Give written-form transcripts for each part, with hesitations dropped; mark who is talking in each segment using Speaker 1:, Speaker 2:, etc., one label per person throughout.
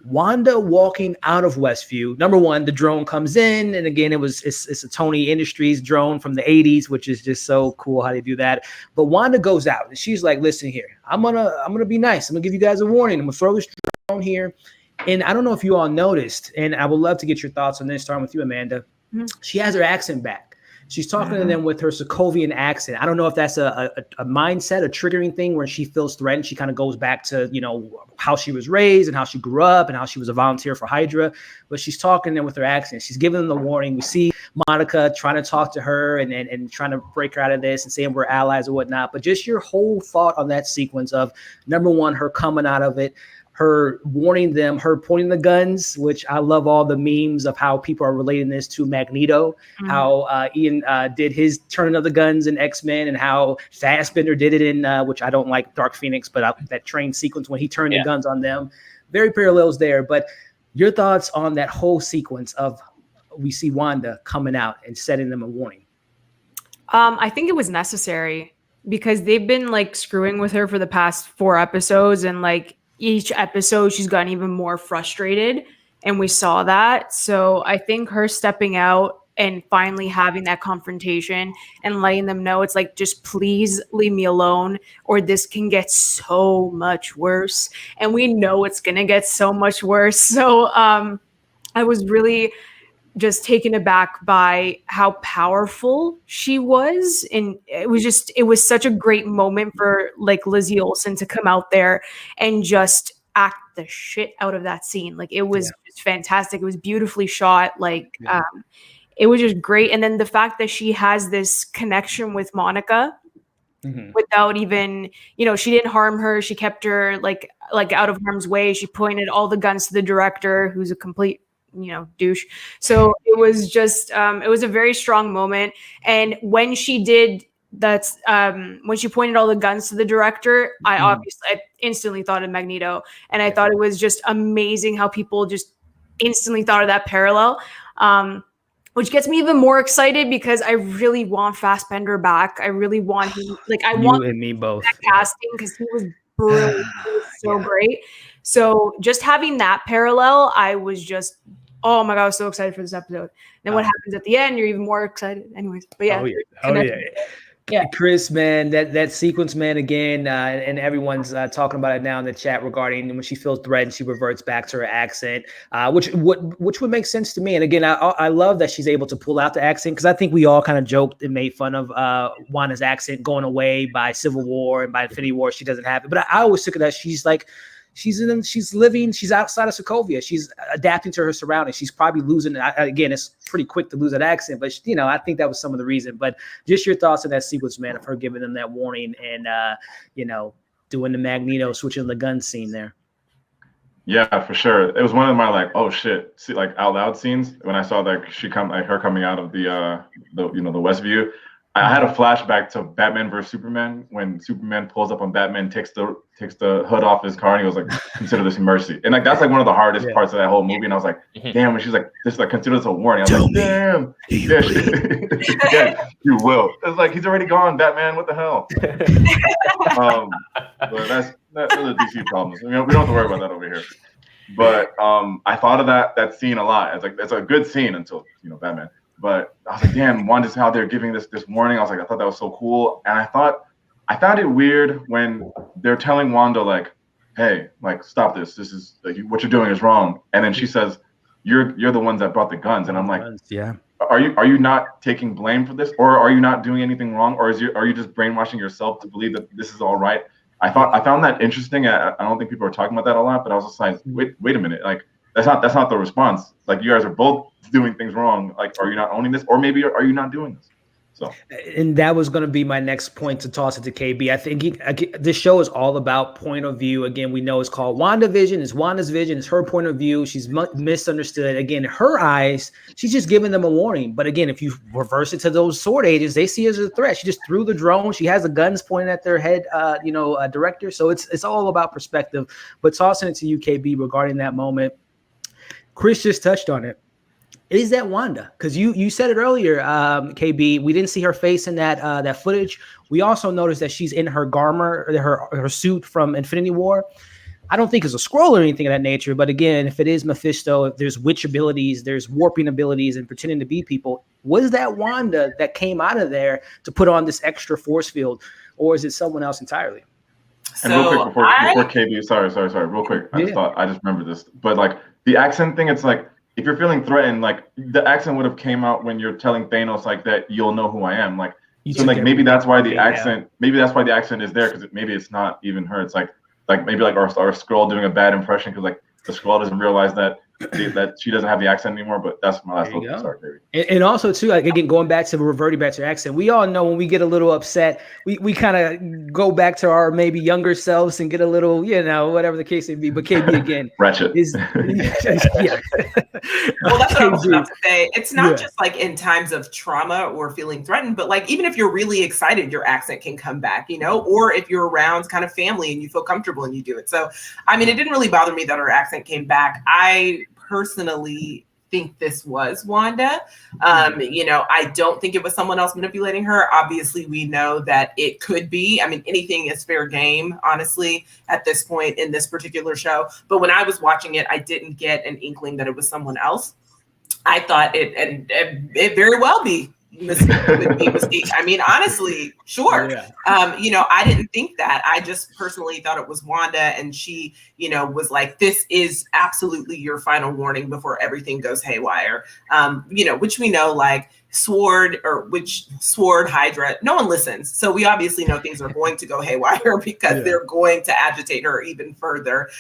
Speaker 1: Wanda walking out of Westview. Number one, the drone comes in, and again, it's a Tony Industries drone from the 80s, which is just so cool how they do that. But Wanda goes out and she's like, listen here, I'm gonna be nice. I'm gonna give you guys a warning. I'm gonna throw this drone here. And I don't know if you all noticed, and I would love to get your thoughts on this, starting with you, Amanda. Mm-hmm. She has her accent back. She's talking to them with her Sokovian accent. I don't know if that's a mindset, a triggering thing where she feels threatened. She kind of goes back to, how she was raised and how she grew up and how she was a volunteer for Hydra. But she's talking to them with her accent. She's giving them the warning. We see Monica trying to talk to her and trying to break her out of this and saying we're allies or whatnot. But just your whole thought on that sequence of, number one, her coming out of it, her warning them, her pointing the guns, which I love all the memes of how people are relating this to Magneto, how Ian did his turning of the guns in X-Men, and how Fassbender did it in, which I don't like, Dark Phoenix, but that train sequence when he turned the guns on them. Very parallels there. But your thoughts on that whole sequence of we see Wanda coming out and setting them a warning?
Speaker 2: I think it was necessary because they've been screwing with her for the past 4 episodes, and each episode she's gotten even more frustrated, and we saw that. So I think her stepping out and finally having that confrontation and letting them know it's just please leave me alone or this can get so much worse, and we know it's gonna get so much worse. So I was really just taken aback by how powerful she was. And it was such a great moment for Lizzie Olsen to come out there and just act the shit out of that scene. It was just fantastic. It was beautifully shot. It was just great. And then the fact that she has this connection with Monica without even, she didn't harm her. She kept her out of harm's way. She pointed all the guns to the director, who's a complete douche. So it was just it was a very strong moment. And when she did that, when she pointed all the guns to the director, I instantly thought of Magneto, and I thought it was just amazing how people just instantly thought of that parallel, which gets me even more excited because I really want Fassbender back. I really want him, I want
Speaker 1: you and me both
Speaker 2: that casting, because he was brilliant. He was so great. So just having that parallel, I was just, oh my God, I was so excited for this episode. Then what happens at the end, you're even more excited. Anyways, but yeah.
Speaker 1: Yeah. Chris, man, that sequence, man, again, and everyone's talking about it now in the chat regarding when she feels threatened, she reverts back to her accent, which would make sense to me. And again, I love that she's able to pull out the accent, because I think we all kind of joked and made fun of Wanda's accent going away by Civil War and by Infinity War. She doesn't have it, but I always took it as she's outside of Sokovia. She's adapting to her surroundings. She's probably losing. Again, it's pretty quick to lose that accent, but I think that was some of the reason. But just your thoughts on that sequence, man, of her giving them that warning and doing the Magneto switching the gun scene there.
Speaker 3: Yeah, for sure. It was one of my oh shit, out loud scenes when I saw her coming out of the Westview. I had a flashback to Batman vs Superman when Superman pulls up on Batman, takes the hood off his car, and he goes "Consider this mercy." And that's one of the hardest parts of that whole movie. And I was like, "Damn!" When she's this consider this a warning. I was "Damn, yeah, you will." It's he's already gone, Batman. What the hell? But that's the DC problems. We don't have to worry about that over here. But I thought of that scene a lot. It's a good scene until Batman. But I was like, damn, Wanda's out there giving this warning. I thought that was so cool. And I found it weird when they're telling Wanda, hey, stop this. This is what you're doing is wrong. And then she says, you're the ones that brought the guns. And I'm like,
Speaker 1: yeah.
Speaker 3: Are you not taking blame for this? Or are you not doing anything wrong? Or are you just brainwashing yourself to believe that this is all right? I found that interesting. I don't think people are talking about that a lot, but I was just like, wait a minute. That's not the response. You guys are both doing things wrong. Are you not owning this? Or maybe are you not doing this? So,
Speaker 1: and that was going to be my next point to toss it to KB. I think this show is all about point of view. Again, we know it's called WandaVision. It's Wanda's vision. It's her point of view. She's misunderstood. Again, her eyes, she's just giving them a warning. But again, if you reverse it to those sword agents, they see her as a threat. She just threw the drone. She has the guns pointing at their head, director. So it's all about perspective. But tossing it to you, KB, regarding that moment, Chris just touched on it. Is that Wanda? Because you said it earlier, KB. We didn't see her face in that footage. We also noticed that she's in her garment, her suit from Infinity War. I don't think it's a scroll or anything of that nature. But again, if it is Mephisto, if there's witch abilities, there's warping abilities and pretending to be people, was that Wanda that came out of there to put on this extra force field, or is it someone else entirely?
Speaker 3: And real quick before KB, sorry, real quick. I just remembered this. But like the accent thing, it's like if you're feeling threatened, like the accent would have came out when you're telling Thanos like that, you'll know who I am. Like so like maybe that's why the accent is there, because maybe it's not even her. It's like maybe like our Skrull doing a bad impression because like the Skrull doesn't realize that she doesn't have the accent anymore. But that's my last little sorry, baby.
Speaker 1: And also too, like again, going back to reverting back to your accent, we all know when we get a little upset, we kind of go back to our maybe younger selves and get a little, whatever the case may be. But KB again,
Speaker 3: ratchet
Speaker 1: is
Speaker 4: yeah. Well, that's what I was about to say. It's not just like in times of trauma or feeling threatened, but like even if you're really excited, your accent can come back, or if you're around kind of family and you feel comfortable and you do it. So, I mean, it didn't really bother me that her accent came back. I personally think this was Wanda. I don't think it was someone else manipulating her. Obviously, we know that it could be. I mean, anything is fair game, honestly, at this point in this particular show. But when I was watching it, I didn't get an inkling that it was someone else. I thought it very well be Mystique. I mean, honestly, sure. Yeah. I didn't think that. I just personally thought it was Wanda, and she, was like, this is absolutely your final warning before everything goes haywire. Which we know, like Sword, Hydra, no one listens. So we obviously know things are going to go haywire because they're going to agitate her even further.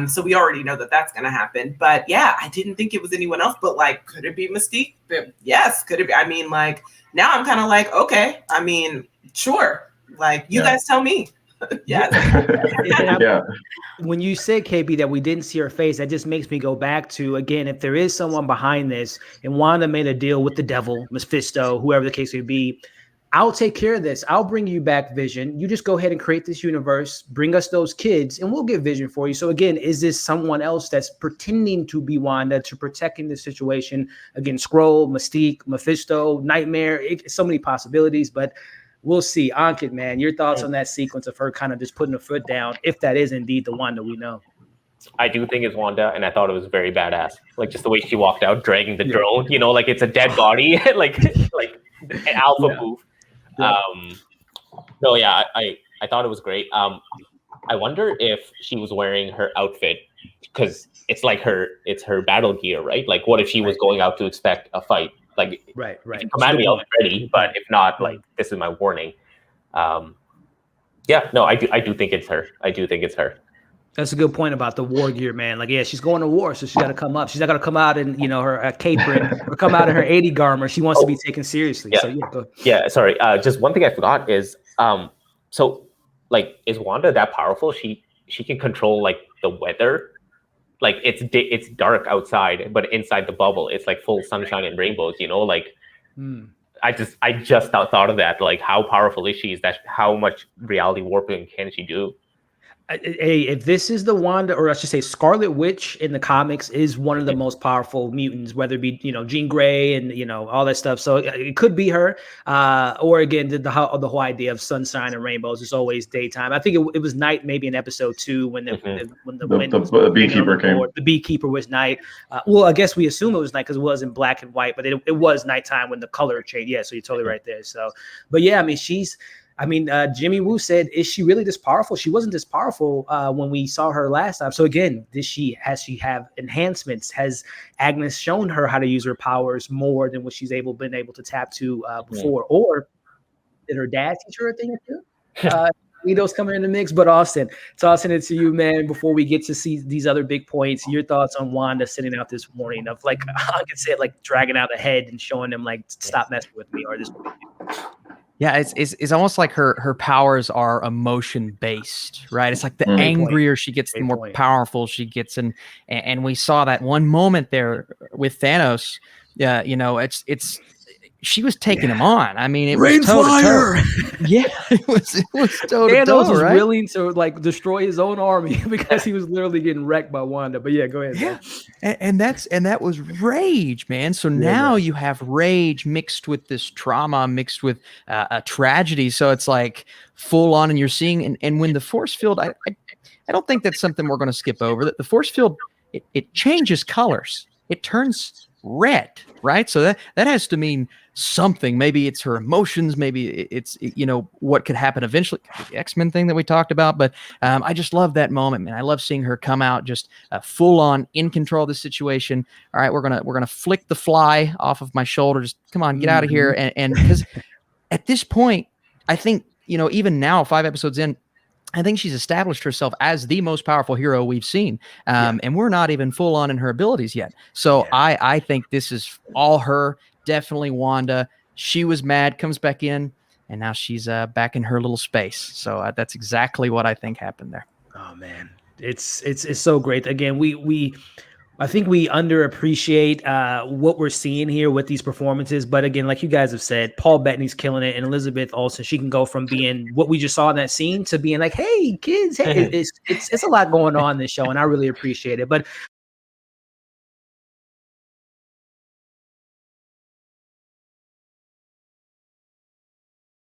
Speaker 4: So we already know that that's going to happen. But yeah, I didn't think it was anyone else. But like, could it be Mystique? Yes. Could it be? I mean, like, now I'm kind of like, okay. I mean, sure. Like, you guys tell me.
Speaker 3: Yeah.
Speaker 1: When you said, KB, that we didn't see her face, that just makes me go back to, again, if there is someone behind this and Wanda made a deal with the devil, Mephisto, whoever the case may be, I'll take care of this. I'll bring you back Vision. You just go ahead and create this universe, bring us those kids, and we'll get Vision for you. So again, is this someone else that's pretending to be Wanda to protecting the situation? Again, Skrull, Mystique, Mephisto, Nightmare, so many possibilities, but we'll see. Ankit, man, your thoughts on that sequence of her kind of just putting a foot down, if that is indeed the Wanda we know?
Speaker 5: I do think it's Wanda, and I thought it was very badass. Like just the way she walked out, dragging the drone, like it's a dead body, like an alpha move. I thought it was great. I wonder if she was wearing her outfit because it's like it's her battle gear, right? Like what if she was going out to expect a fight? Like,
Speaker 1: right.
Speaker 5: Come at me, I'll be ready. But if not, like, this is my warning. I do think it's her. I do think it's her.
Speaker 1: That's a good point about the war gear, man. Like, yeah, she's going to war, so she's got to come up. She's not going to come out in, her apron or come out in her 80 garment. She wants to be taken seriously.
Speaker 5: Yeah. So, sorry. Just one thing I forgot is, is Wanda that powerful? She can control like the weather. Like it's dark outside, but inside the bubble, it's like full sunshine and rainbows. I just thought of that. Like, how powerful is she? How much reality warping can she do?
Speaker 1: Hey, if this is the Wanda, or I should say Scarlet Witch in the comics, is one of the most powerful mutants, whether it be, Jean Grey and, all that stuff. So it could be her. Or again, the whole idea of sunshine and rainbows is always daytime. I think it was night, maybe in episode 2 when the
Speaker 3: beekeeper came.
Speaker 1: The beekeeper was night. Well, I guess we assume it was night because it was in black and white, but it was nighttime when the color changed. Yeah, so you're totally right there. So, but yeah, I mean, Jimmy Woo said, is she really this powerful? She wasn't this powerful when we saw her last time. So again, has she have enhancements? Has Agnes shown her how to use her powers more than what she's been able to tap to before? Or did her dad teach her a thing or two? Lito's coming in the mix, but Austin, tossing it to you, man, before we get to see these other big points, your thoughts on Wanda sitting out this warning of, like, I could say, like, dragging out the head and showing them, like, stop messing with me, or this.
Speaker 6: Yeah, it's almost like her powers are emotion based, right? It's like the angrier she gets, the more powerful she gets, and we saw that one moment there with Thanos. Yeah, it's she was taking him on. I mean, it was toe to toe. Yeah, it was toe to toe.
Speaker 1: Thanos was willing to like destroy his own army because he was literally getting wrecked by Wanda. But yeah, go ahead.
Speaker 6: Yeah, and that was rage, man. So now you have rage mixed with this trauma, mixed with a tragedy. So it's like full on, and you're seeing, and when the force field, I don't think that's something we're going to skip over. That the force field, it changes colors. It turns red, right? So that has to mean something. Maybe it's her emotions. Maybe it's what could happen eventually. The X-Men thing that we talked about. But I just love that moment, man. I love seeing her come out just full on in control of the situation. All right, we're gonna flick the fly off of my shoulder. Just come on, get out of here. And because at this point, I think even now, 5 episodes in, I think she's established herself as the most powerful hero we've seen. And we're not even full on in her abilities yet. So I think this is all her. Definitely Wanda. She was mad, comes back in, and now she's back in her little space. So that's exactly what I think happened there.
Speaker 1: Oh man, it's so great. Again, I think we underappreciate what we're seeing here with these performances. But again, like you guys have said, Paul Bettany's killing it, and Elizabeth Olsen, she can go from being what we just saw in that scene to being like, "Hey, kids, hey!" It's a lot going on in this show, and I really appreciate it. But